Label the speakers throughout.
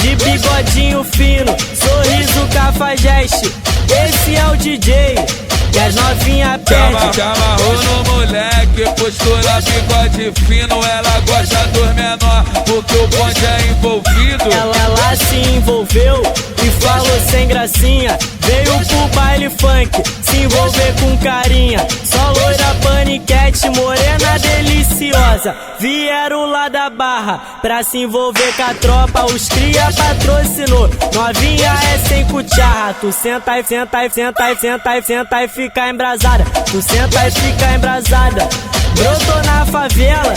Speaker 1: De bigodinho fino, sorriso cafajeste. Esse é o DJ que as novinha pede.
Speaker 2: Te amarrou no moleque, postura bigode fino. Ela gosta dos menor, porque o bonde é envolvido.
Speaker 1: Ela se envolveu e falou sem gracinha. Veio pro baile funk, se envolver com carinha. Só loira paniquete, morena deliciosa. Vieram lá da Barra pra se envolver com a tropa. Os cria patrocinou, novinha é sem cucharra. Tu senta e senta e senta e senta e senta e fica embrasada. Tu senta e fica embrasada. Brotou na favela,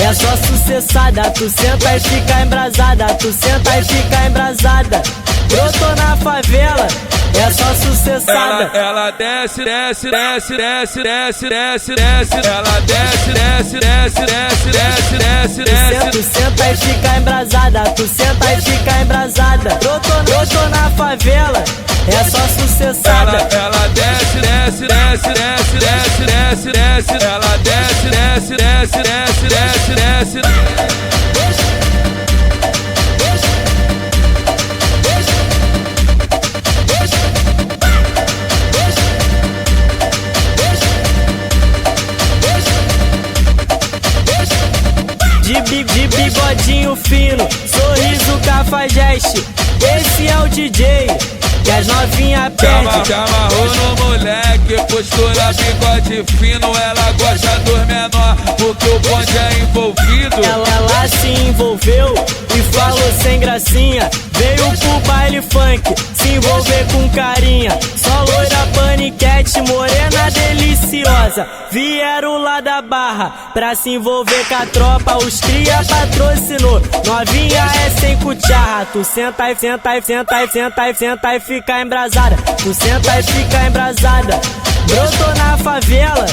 Speaker 1: é só sucessada. Tu senta e fica embrasada. Tu senta e fica embrasada. Brotou na favela, é só sucessada.
Speaker 2: Ela desce, desce, desce, desce, desce, desce, desce. Ela desce, desce, desce, desce, desce, desce, desce.
Speaker 1: Tu senta e fica embrasada. Tu senta e fica embrasada. Brotou na favela, é só sucessada.
Speaker 2: Ela desce, desce, desce, desce, desce, desce, desce. Ela desce, desce, desce, desce, desce, desce.
Speaker 1: De bigodinho fino, sorriso cafajeste. Esse é o DJ que as novinha pede.
Speaker 2: Te amarrou no moleque, postura bigode fino. Ela gosta dos menor, porque o bonde é envolvido.
Speaker 1: Ela se envolveu e falou sem gracinha. Veio pro baile funk, se envolver com carinha. Só loira paniquete, morena deliciosa. Vieram lá da Barra pra se envolver com a tropa. Os cria patrocinou, novinha é sem cucharra. Tu senta e senta e senta e senta e senta e fica embrasada. Tu senta e fica embrasada. Brotou na favela,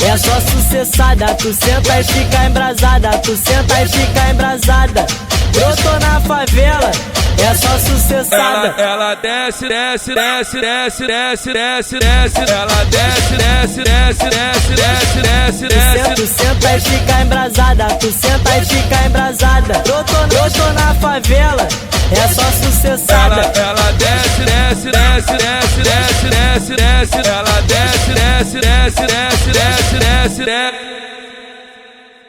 Speaker 1: é só sucessada. Tu senta e fica embrasada. Tu senta e fica embrasada. Brotou na favela, é só sucessada.
Speaker 2: Ela desce, desce, desce, desce, desce, desce, desce. Ela desce, desce, desce, desce, desce, desce, desce.
Speaker 1: Tu senta e fica embrasada. Tu senta e fica embrasada. Brotou na favela, é só sucessada.
Speaker 2: Ela desce, desce, desce, desce, desce, desce, desce. Ela desce, desce, desce, desce, desce, desce, desce.